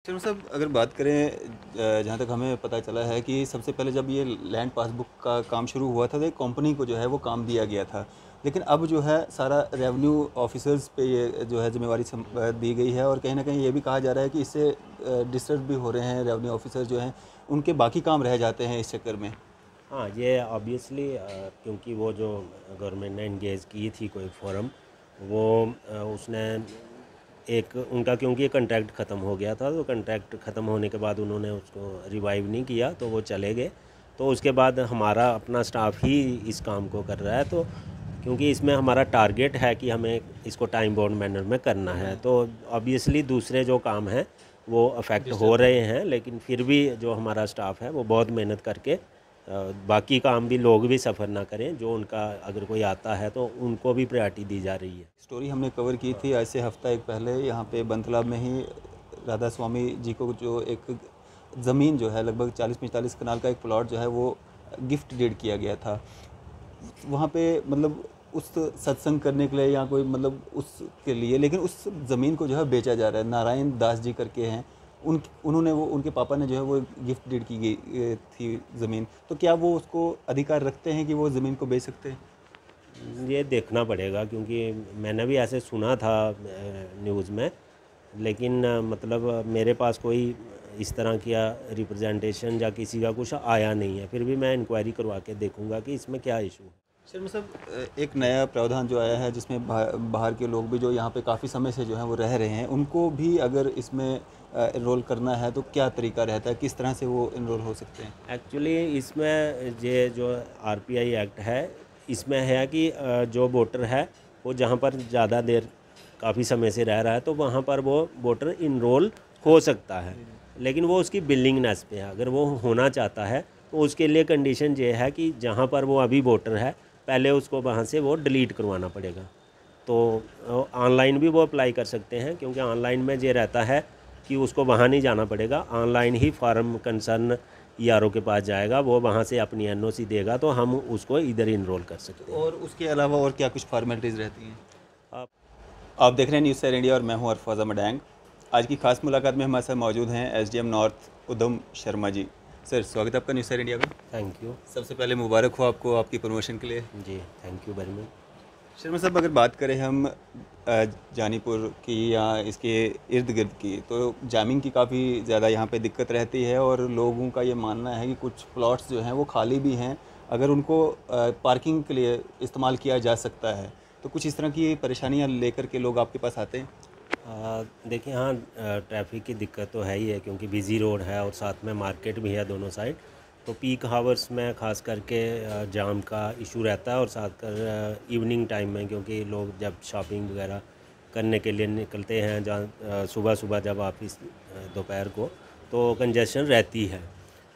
चलो साहब, अगर बात करें जहाँ तक हमें पता चला है कि सबसे पहले जब ये लैंड पासबुक का काम शुरू हुआ था तो एक कंपनी को जो है वो काम दिया गया था। लेकिन अब जो है सारा रेवेन्यू ऑफिसर्स पे ये जो है ज़िम्मेवारी दी गई है, और कहीं न कहीं ये भी कहा जा रहा है कि इससे डिस्टर्ब भी हो रहे हैं रेवेन्यू ऑफिसर्स जो हैं, उनके बाकी काम रह जाते हैं इस चक्कर में। हाँ, ये ऑब्वियसली क्योंकि वो जो गवर्नमेंट ने एंगेज की थी कोई फोरम, वो उसने एक उनका क्योंकि कॉन्ट्रैक्ट ख़त्म हो गया था, तो कॉन्ट्रैक्ट ख़त्म होने के बाद उन्होंने उसको रिवाइव नहीं किया, तो वो चले गए। तो उसके बाद हमारा अपना स्टाफ ही इस काम को कर रहा है। तो क्योंकि इसमें हमारा टारगेट है कि हमें इसको टाइम बाउंड मैनर में करना है, तो ऑब्वियसली दूसरे जो काम हैं वो अफेक्ट हो डिस्टर्ब। रहे हैं, लेकिन फिर भी जो हमारा स्टाफ है वो बहुत मेहनत करके बाकी काम भी लोग भी सफ़र ना करें, जो उनका अगर कोई आता है तो उनको भी प्रायोरिटी दी जा रही है। स्टोरी हमने कवर की थी आज से हफ्ता एक पहले, यहाँ पे बंतलाब में ही राधा स्वामी जी को जो एक ज़मीन जो है लगभग 40-45 कनाल का एक प्लॉट जो है वो गिफ्ट डीड किया गया था। वहाँ पे मतलब उस सत्संग करने के लिए या कोई मतलब उसके लिए, लेकिन उस ज़मीन को जो है बेचा जा रहा है। नारायण दास जी करके हैं, उन्होंने वो, उनके पापा ने जो है वो गिफ्ट डीड की गई थी ज़मीन। तो क्या वो उसको अधिकार रखते हैं कि वो ज़मीन को बेच सकते हैं? ये देखना पड़ेगा, क्योंकि मैंने भी ऐसे सुना था न्यूज़ में, लेकिन मतलब मेरे पास कोई इस तरह का रिप्रेजेंटेशन या किसी का कुछ आया नहीं है। फिर भी मैं इंक्वायरी करवा के देखूंगा कि इसमें क्या इशू है। शर्मा साहब, एक नया प्रावधान जो आया है जिसमें बाहर के लोग भी जो यहाँ पे काफ़ी समय से जो है वो रह रहे हैं, उनको भी अगर इसमें इनरोल करना है तो क्या तरीका रहता है, किस तरह से वो इनरोल हो सकते हैं? एक्चुअली इसमें ये जो आरपीआई एक्ट है, इसमें है कि जो वोटर है वो जहाँ पर ज़्यादा देर काफ़ी समय से रह रहा है, तो वहाँ पर वो वोटर इनरोल हो सकता है। लेकिन वो उसकी बिलिंगनेस पे है। अगर वो होना चाहता है तो उसके लिए कंडीशन ये है कि जहाँ पर वो अभी वोटर है, पहले उसको वहाँ से वो डिलीट करवाना पड़ेगा। तो ऑनलाइन भी वो अप्लाई कर सकते हैं, क्योंकि ऑनलाइन में ये रहता है कि उसको वहाँ नहीं जाना पड़ेगा। ऑनलाइन ही फार्म कंसर्न ईआरओ के पास जाएगा, वो वहाँ से अपनी एनओसी देगा, तो हम उसको इधर इनरोल कर सकते हैं। और उसके अलावा और क्या कुछ फॉर्मेलिटीज़ रहती हैं? आप आप देख रहे हैं न्यूज़ सैर इंडिया और मैं हूं अरफाज़ मडैंग। आज की खास मुलाकात में हमारे साथ मौजूद हैं SDM north Udham Sharma ji. Sir, स्वागत है आपका न्यूज़ सैर इंडिया में। Thank you. सबसे पहले मुबारक हो आपको आपकी प्रमोशन के लिए। जी, thank you very much. Sharma साहब, अगर बात करें हम जानीपुर की या इसके इर्द गिर्द की, तो जामिंग की काफ़ी ज़्यादा यहाँ पे दिक्कत रहती है, और लोगों का ये मानना है कि कुछ प्लॉट्स जो हैं वो खाली भी हैं, अगर उनको पार्किंग के लिए इस्तेमाल किया जा सकता है। तो कुछ इस तरह की परेशानियाँ लेकर के लोग आपके पास आते हैं? देखिए, हाँ, ट्रैफिक की दिक्कत तो है ही है, क्योंकि बिज़ी रोड है और साथ में मार्केट भी है दोनों साइड। तो पीक हावर्स में ख़ास करके जाम का इशू रहता है, और साथ कर इवनिंग टाइम में, क्योंकि लोग जब शॉपिंग वगैरह करने के लिए निकलते हैं, जहाँ सुबह सुबह जब ऑफिस दोपहर को, तो कंजेशन रहती है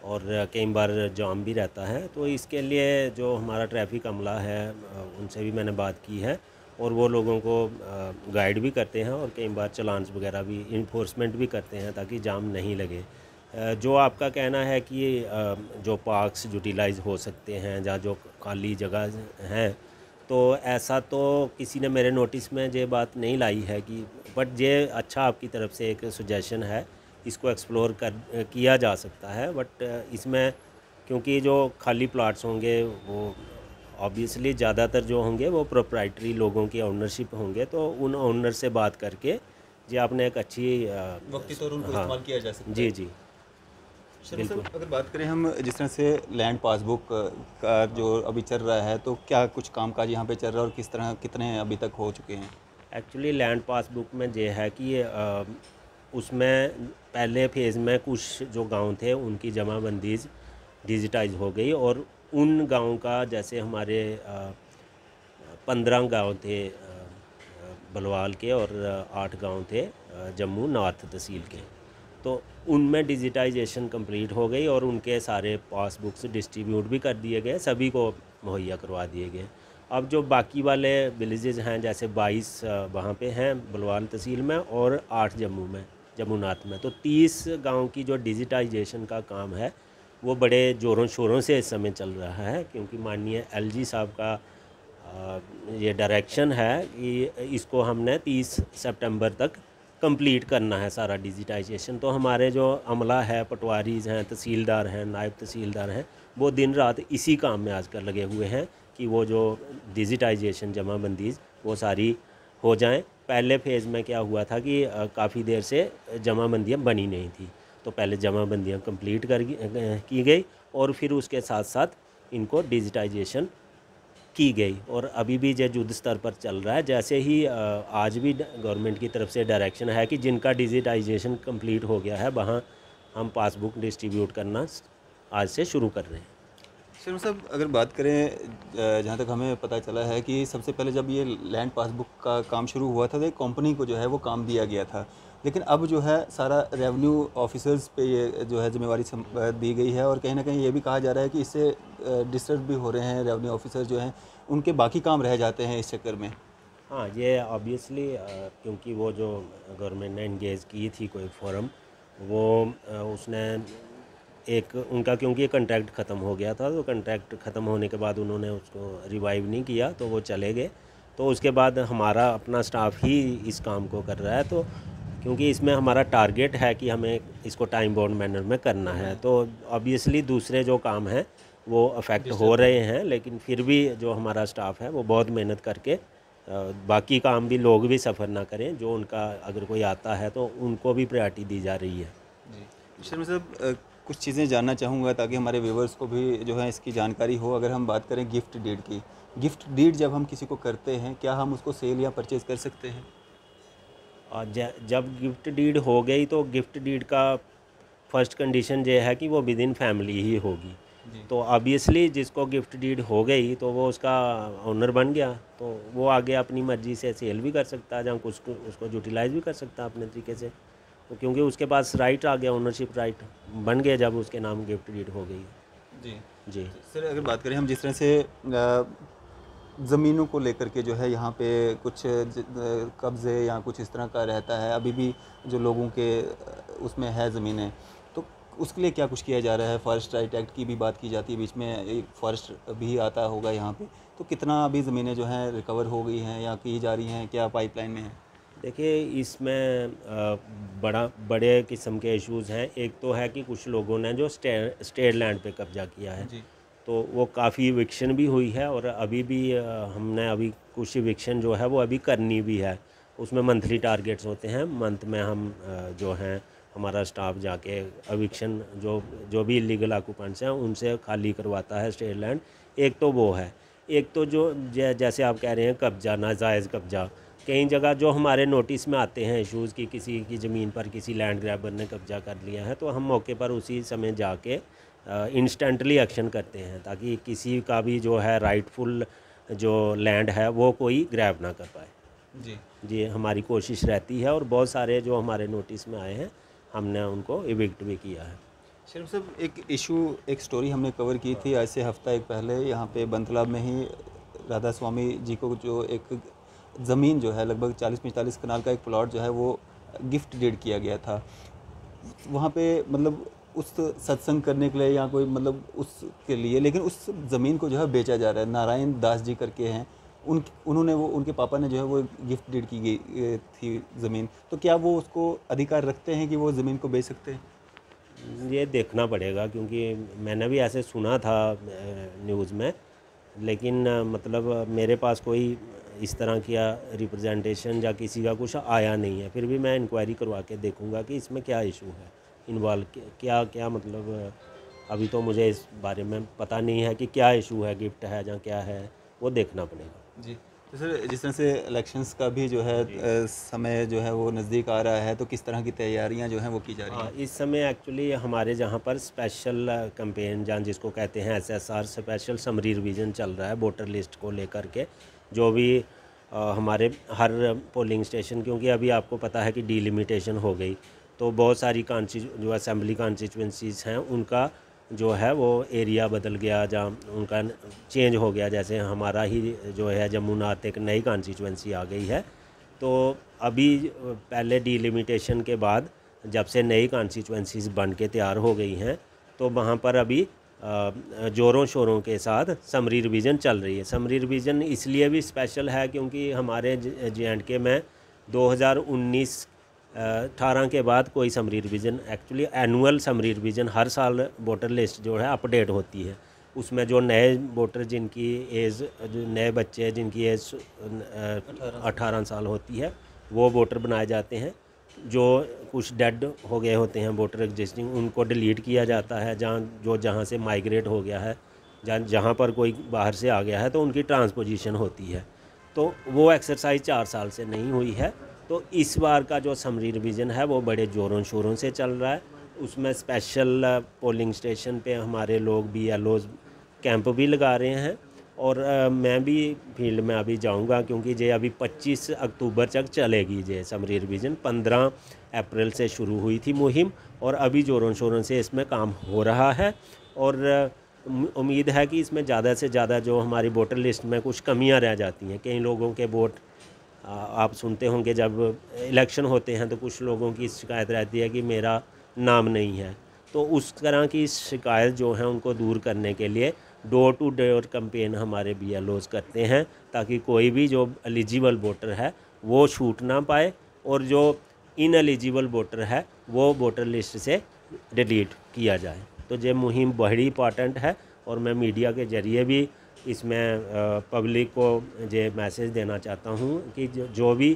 और कई बार जाम भी रहता है। तो इसके लिए जो हमारा ट्रैफिक अमला है, उनसे भी मैंने बात की है, और वो लोगों को गाइड भी करते हैं, और कई बार चलान्स वगैरह भी इन्फोर्समेंट भी करते हैं, ताकि जाम नहीं लगे। जो आपका कहना है कि जो पार्क्स यूटिलाइज हो सकते हैं या जो खाली जगह हैं, तो ऐसा तो किसी ने मेरे नोटिस में ये बात नहीं लाई है कि, बट ये अच्छा आपकी तरफ से एक सुजेशन है, इसको एक्सप्लोर कर किया जा सकता है। बट इसमें क्योंकि जो खाली प्लाट्स होंगे वो ऑब्वियसली ज़्यादातर जो होंगे वो प्रोप्राइटरी लोगों की ओनरशिप होंगे, तो उन ओनर से बात करके जी आपने एक अच्छी वक्ती तौर उनको हाँ, इस्तेमाल किया जा सकता जी है। जी, शर्मा बिल्कुल। साहब, अगर बात करें हम जिस तरह से लैंड पासबुक का जो अभी चल रहा है, तो क्या कुछ कामकाज यहाँ पे चल रहा है और किस तरह कितने अभी तक हो चुके हैं? एक्चुअली लैंड पासबुक में ये है कि उसमें पहले फेज़ में कुछ जो गांव थे उनकी जमाबंदी डिजिटाइज हो गई, और उन गांव का, जैसे हमारे 15 गांव थे बलवाल के, और 8 गांव थे जम्मू नॉर्थ तहसील के। तो उनमें डिजिटाइजेशन कंप्लीट हो गई, और उनके सारे पासबुक्स डिस्ट्रीब्यूट भी कर दिए गए, सभी को मुहैया करवा दिए गए। अब जो बाकी वाले विलेजेस हैं, जैसे 22 वहाँ पे हैं बलवाल तहसील में, और 8 जम्मू में, जम्मू नॉर्थ में, तो 30 गांव की जो डिजिटाइजेशन का काम है वो बड़े ज़ोरों शोरों से इस समय चल रहा है, क्योंकि माननीय एलजी साहब का ये डायरेक्शन है कि इसको हमने 30 सितंबर तक कंप्लीट करना है सारा डिजिटाइजेशन। तो हमारे जो अमला है, पटवारीज हैं, तहसीलदार हैं, नायब तहसीलदार हैं, वो दिन रात इसी काम में आजकल लगे हुए हैं कि वो जो डिजिटाइजेशन जमाबंदीज़ वो सारी हो जाएं। पहले फ़ेज़ में क्या हुआ था कि काफ़ी देर से जमाबंदियाँ बनी नहीं थी, तो पहले जमाबंदियाँ कंप्लीट की गई और फिर उसके साथ साथ इनको डिजिटाइजेशन की गई। और अभी भी जो युद्ध स्तर पर चल रहा है, जैसे ही आज भी गवर्नमेंट की तरफ से डायरेक्शन है कि जिनका डिजिटाइजेशन कंप्लीट हो गया है वहाँ हम पासबुक डिस्ट्रीब्यूट करना आज से शुरू कर रहे हैं। शर्मा साहब, अगर बात करें, जहाँ तक हमें पता चला है कि सबसे पहले जब ये लैंड पासबुक का काम शुरू हुआ था तो एक कंपनी को जो है वो काम दिया गया था, लेकिन अब जो है सारा रेवेन्यू ऑफिसर्स पे ये जो है जिम्मेवारी दी गई है, और कहीं ना कहीं ये भी कहा जा रहा है कि इससे डिस्टर्ब भी हो रहे हैं रेवेन्यू ऑफिसर जो हैं, उनके बाकी काम रह जाते हैं इस चक्कर में। हाँ, ये ऑब्वियसली क्योंकि वो जो गवर्नमेंट ने इंगेज की थी कोई फोरम, वो उसने एक उनका, क्योंकि ये कॉन्ट्रैक्ट ख़त्म हो गया था, तो कॉन्ट्रैक्ट ख़त्म होने के बाद उन्होंने उसको रिवाइव नहीं किया, तो वो चले गए। तो उसके बाद हमारा अपना स्टाफ ही इस काम को कर रहा है। तो क्योंकि इसमें हमारा टारगेट है कि हमें इसको टाइम बाउंड मैनर में करना है, तो ऑब्वियसली दूसरे जो काम हैं वो अफेक्ट हो रहे हैं, लेकिन फिर भी जो हमारा स्टाफ है वो बहुत मेहनत करके बाकी काम भी, लोग भी सफ़र ना करें, जो उनका अगर कोई आता है तो उनको भी प्रायोरिटी दी जा रही है। जी शर्मा साहब, कुछ चीज़ें जानना चाहूँगा ताकि हमारे व्यूवर्स को भी जो है इसकी जानकारी हो। अगर हम बात करें गिफ्ट डीड की, गिफ्ट डीड जब हम किसी को करते हैं, क्या हम उसको सेल या परचेज़ कर सकते हैं? और जब गिफ्ट डीड हो गई तो गिफ्ट डीड का फर्स्ट कंडीशन ये है कि वो विद इन फैमिली ही होगी। तो ऑब्वियसली जिसको गिफ्ट डीड हो गई तो वो उसका ओनर बन गया, तो वो आगे अपनी मर्ज़ी से सेल भी कर सकता है, जहाँ कुछ उसको यूटिलाइज़ भी कर सकता है अपने तरीके से। तो क्योंकि उसके पास राइट आ गया, ओनरशिप राइट बन गया जब उसके नाम गिफ्ट डीड हो गई। जी जी सर, अगर बात करें हम जिस तरह से ज़मीनों को लेकर के जो है यहाँ पे कुछ कब्ज़े या कुछ इस तरह का रहता है, अभी भी जो लोगों के उसमें है ज़मीनें, तो उसके लिए क्या कुछ किया जा रहा है? फॉरेस्ट राइट एक्ट की भी बात की जाती है, बीच में एक फॉरेस्ट भी आता होगा यहाँ पे, तो कितना अभी ज़मीनें जो हैं रिकवर हो गई हैं या की जा रही हैं, क्या पाइपलाइन में है? देखिए, इसमें बड़े किस्म के इश्यूज़ हैं। एक तो है कि कुछ लोगों ने जो स्टेट लैंड पे कब्जा किया है, जी तो वो काफ़ी इविक्शन भी हुई है, और अभी भी हमने अभी कुछ इविक्शन जो है वो अभी करनी भी है। उसमें मंथली टारगेट्स होते हैं, मंथ में हम जो हैं हमारा स्टाफ जाके इविक्शन जो जो भी इलीगल ऑक्यूपेंट्स हैं उनसे खाली करवाता है स्टेट लैंड। एक तो वो है, एक तो जो जैसे आप कह रहे हैं कब्जा, नाजायज़ कब्जा, कई जगह जो हमारे नोटिस में आते हैं इश्यूज़ कि किसी की ज़मीन पर किसी लैंड ग्रैबर ने कब्जा कर लिया है, तो हम मौके पर उसी समय जाके इंस्टेंटली एक्शन करते हैं, ताकि किसी का भी जो है राइटफुल जो लैंड है वो कोई ग्रैब ना कर पाए। जी जी, हमारी कोशिश रहती है, और बहुत सारे जो हमारे नोटिस में आए हैं हमने उनको इविक्ट भी किया है। शर्मा साहब, एक स्टोरी हमने कवर की थी आज से हफ्ता एक पहले, यहाँ पे बंतलाब में ही राधा स्वामी जी को जो एक ज़मीन जो है लगभग 40-45 कनाल का एक प्लॉट जो है वो गिफ्ट डीड किया गया था। वहाँ पे मतलब उस सत्संग करने के लिए या कोई मतलब उसके लिए, लेकिन उस ज़मीन को जो है बेचा जा रहा है। नारायण दास जी करके हैं, उन्होंने वो, उनके पापा ने जो है वो गिफ्ट डीड की गई थी ज़मीन, तो क्या वो उसको अधिकार रखते हैं कि वो ज़मीन को बेच सकते हैं? ये देखना पड़ेगा, क्योंकि मैंने भी ऐसे सुना था न्यूज़ में, लेकिन मतलब मेरे पास कोई इस तरह का रिप्रेजेंटेशन या किसी का कुछ आया नहीं है। फिर भी मैं इंक्वायरी करवा के देखूंगा कि इसमें क्या इशू है, इन्वॉल्व क्या क्या मतलब अभी तो मुझे इस बारे में पता नहीं है कि क्या इशू है, गिफ्ट है या क्या है, वो देखना पड़ेगा। जी, तो सर जिस तरह से इलेक्शंस का भी जो है समय जो है वो नज़दीक आ रहा है, तो किस तरह की तैयारियां जो हैं वो की जा रही हाँ, हैं? इस समय एक्चुअली हमारे जहाँ पर स्पेशल कैंपेन जहाँ जिसको कहते हैं SSR स्पेशल समरी रिवीजन चल रहा है वोटर लिस्ट को लेकर के। जो भी हमारे हर पोलिंग स्टेशन, क्योंकि अभी आपको पता है कि डीलिमिटेशन हो गई, तो बहुत सारी जो असेंबली कॉन्स्टिट्यूंसीज़ हैं उनका जो है वो एरिया बदल गया, जहाँ उनका चेंज हो गया। जैसे हमारा ही जो है जम्मू नॉर्थ एक नई कॉन्स्टिट्यूंसी आ गई है, तो अभी पहले डीलिमिटेशन के बाद जब से नई कॉन्स्टिट्यूंसीज़ बन के तैयार हो गई हैं, तो वहाँ पर अभी ज़ोरों शोरों के साथ समरी रिवीजन चल रही है। समरी रिवीजन इसलिए भी स्पेशल है क्योंकि हमारे JNK में 2019 18 के बाद कोई summary revision, actually annual summary revision हर साल वोटर लिस्ट जो है अपडेट होती है। उसमें जो नए वोटर जिनकी एज, जो नए बच्चे हैं जिनकी एज 18 साल होती है वो वोटर बनाए जाते हैं। जो कुछ डेड हो गए होते हैं वोटर एग्जिस्टिंग, उनको डिलीट किया जाता है। जहाँ से माइग्रेट हो गया है, जहाँ पर कोई बाहर से आ गया है तो उनकी ट्रांसपोजिशन होती है। तो वो एक्सरसाइज 4 साल से नहीं हुई है। तो इस बार का जो समरी रिवीजन है वो बड़े ज़ोरों शोरों से चल रहा है। उसमें स्पेशल पोलिंग स्टेशन पे हमारे लोग BLOs कैंप भी लगा रहे हैं। और मैं भी फील्ड में अभी जाऊंगा, क्योंकि ये अभी 25 अक्टूबर तक चलेगी ये समरी रिवीजन। 15 अप्रैल से शुरू हुई थी मुहिम और अभी ज़ोरों शोरों से इसमें काम हो रहा है। और उम्मीद है कि इसमें ज़्यादा से ज़्यादा जो हमारी वोटर लिस्ट में कुछ कमियां रह जाती हैं, कई लोगों के वोट, आप सुनते होंगे जब इलेक्शन होते हैं तो कुछ लोगों की शिकायत रहती है कि मेरा नाम नहीं है। तो उस तरह की शिकायत जो है उनको दूर करने के लिए डोर टू डोर कैंपेन हमारे BLOs करते हैं, ताकि कोई भी जो एलिजिबल वोटर है वो छूट ना पाए और जो इनएलिजिबल वोटर है वो वोटर लिस्ट से डिलीट किया जाए। तो ये मुहिम बड़ी इंपॉर्टेंट है और मैं मीडिया के ज़रिए भी इसमें पब्लिक को ये मैसेज देना चाहता हूँ कि जो भी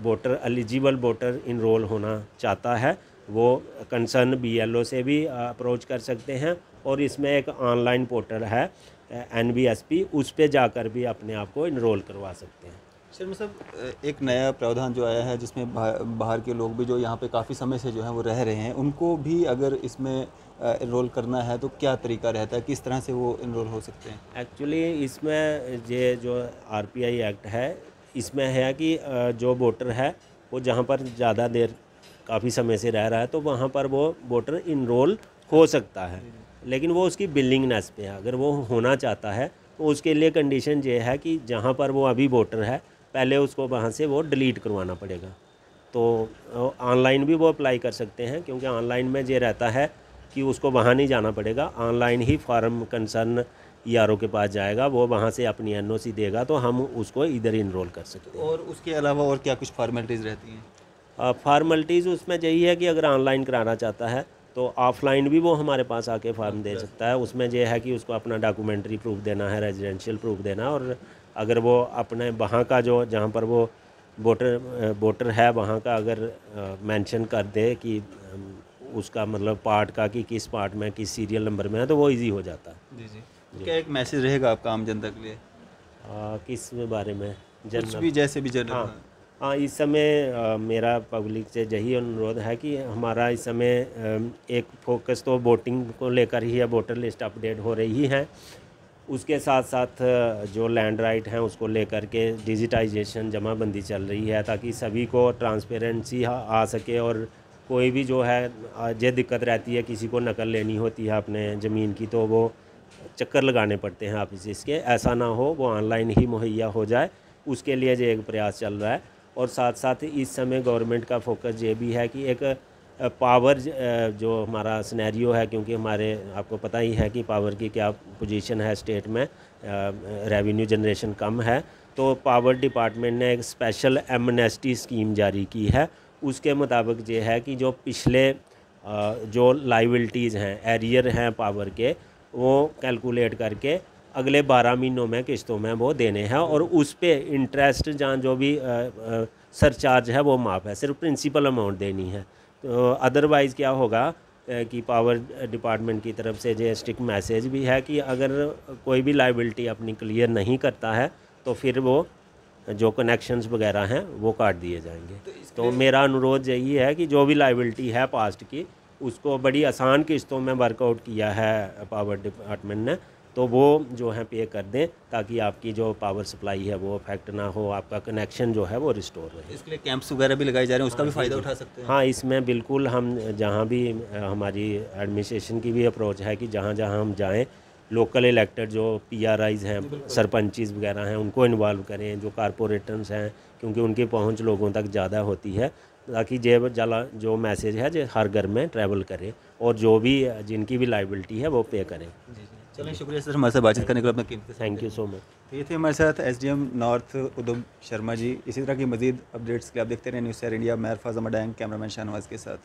वोटर एलिजिबल वोटर इनरोल होना चाहता है वो कंसर्न BLO से भी अप्रोच कर सकते हैं। और इसमें एक ऑनलाइन पोर्टल है NVSP, उस पे जाकर भी अपने आप को इनरोल करवा सकते हैं। शर्मा साहब, एक नया प्रावधान जो आया है जिसमें बाहर के लोग भी जो यहाँ पे काफ़ी समय से जो है वो रह रहे हैं, उनको भी अगर इसमें इनरोल करना है तो क्या तरीका रहता है, किस तरह से वो इनरोल हो सकते हैं? एक्चुअली इसमें ये जो RPI एक्ट है इसमें है कि जो वोटर है वो जहाँ पर ज़्यादा देर काफ़ी समय से रह रहा है तो वहाँ पर वो वोटर इनरोल हो सकता है, लेकिन वो उसकी बिलिंगनेस पे है। अगर वो होना चाहता है तो उसके लिए कंडीशन ये है कि जहाँ पर वो अभी वोटर है पहले उसको वहाँ से वो डिलीट करवाना पड़ेगा। तो ऑनलाइन भी वो अप्लाई कर सकते हैं, क्योंकि ऑनलाइन में ये रहता है कि उसको वहाँ नहीं जाना पड़ेगा, ऑनलाइन ही फॉर्म कंसर्न ERO के पास जाएगा, वो वहाँ से अपनी NOC देगा तो हम उसको इधर इनरोल कर सकते हैं। और उसके अलावा और क्या कुछ फॉर्मेलिटीज़ रहती हैं? फॉर्मेलिटीज़ उसमें यही है कि अगर ऑनलाइन कराना चाहता है तो ऑफ़लाइन भी वो हमारे पास आके फॉर्म दे सकता है। उसमें यह है कि उसको अपना डॉक्यूमेंट्री प्रूफ देना है, रेजिडेंशियल प्रूफ देना, और अगर वो अपने वहाँ का जो जहाँ पर वो वोटर है वहाँ का अगर मेंशन कर दे कि उसका मतलब पार्ट का कि किस पार्ट में किस सीरियल नंबर में है तो वो इजी हो जाता है। जी। तो क्या एक मैसेज रहेगा आपका आम जनता के लिए? किस बारे में? कुछ भी, जैसे भी जनरल। हाँ, इस समय मेरा पब्लिक से यही अनुरोध है कि हमारा इस समय एक फोकस तो वोटिंग को लेकर ही है, वोटर लिस्ट अपडेट हो रही है। उसके साथ साथ जो लैंड राइट हैं उसको लेकर के डिजिटाइजेशन जमाबंदी चल रही है, ताकि सभी को ट्रांसपेरेंसी आ सके। और कोई भी जो है ये दिक्कत रहती है, किसी को नकल लेनी होती है अपने ज़मीन की तो वो चक्कर लगाने पड़ते हैं ऑफिस के, ऐसा ना हो, वो ऑनलाइन ही मुहैया हो जाए, उसके लिए ये एक प्रयास चल रहा है। और साथ साथ इस समय गवर्नमेंट का फोकस ये भी है कि एक पावर जो हमारा सिनेरियो है, क्योंकि हमारे आपको पता ही है कि पावर की क्या पोजीशन है स्टेट में, रेवेन्यू जनरेशन कम है, तो पावर डिपार्टमेंट ने एक स्पेशल एमनेस्टी स्कीम जारी की है। उसके मुताबिक ये है कि जो पिछले जो लाइबिलिटीज़ हैं, एरियर हैं पावर के, वो कैलकुलेट करके अगले 12 महीनों में किस्तों में वो देने हैं, और उस पे इंटरेस्ट जहाँ जो भी सरचार्ज है वो माफ़ है, सिर्फ प्रिंसिपल अमाउंट देनी है। तो अदरवाइज़ क्या होगा कि पावर डिपार्टमेंट की तरफ से जो स्ट्रिक्ट मैसेज भी है कि अगर कोई भी लाइबिलिटी अपनी क्लियर नहीं करता है तो फिर वो जो कनेक्शंस वगैरह हैं वो काट दिए जाएंगे। तो मेरा अनुरोध यही है कि जो भी लाइबिलिटी है पास्ट की, उसको बड़ी आसान किस्तों में वर्कआउट किया है पावर डिपार्टमेंट ने, तो वो जो है पे कर दें, ताकि आपकी जो पावर सप्लाई है वो अफेक्ट ना हो, आपका कनेक्शन जो है वो रिस्टोर रहे। इसके लिए कैंप्स वगैरह भी लगाए जा रहे हैं, उसका भी फ़ायदा उठा सकते हैं? हाँ, इसमें बिल्कुल हम जहाँ भी हमारी एडमिनिस्ट्रेशन की भी अप्रोच है कि जहाँ जहाँ हम जाएँ, लोकल इलेक्टेड जो PRIs हैं, सरपंचीज़ वगैरह हैं, उनको इन्वॉल्व करें, जो कारपोरेटर्स हैं, क्योंकि उनकी पहुँच लोगों तक ज़्यादा होती है, ताकि जो मैसेज है जो हर घर में ट्रैवल करे और जो भी जिनकी भी लाइबिलिटी है वो पे करें। जी। चलिए शुक्रिया सर हमारे साथ बातचीत करने के लिए, अपना कीमती समय थैंक यू सो मच। तो ये थे हमारे साथ एसडीएम नॉर्थ उदम शर्मा जी। इसी तरह की मजीद अपडेट्स के लिए आप देखते रहे न्यूज़ शेयर इंडिया। मैं अरफाज अहमद, कैमरामैन शाहनवाज के साथ।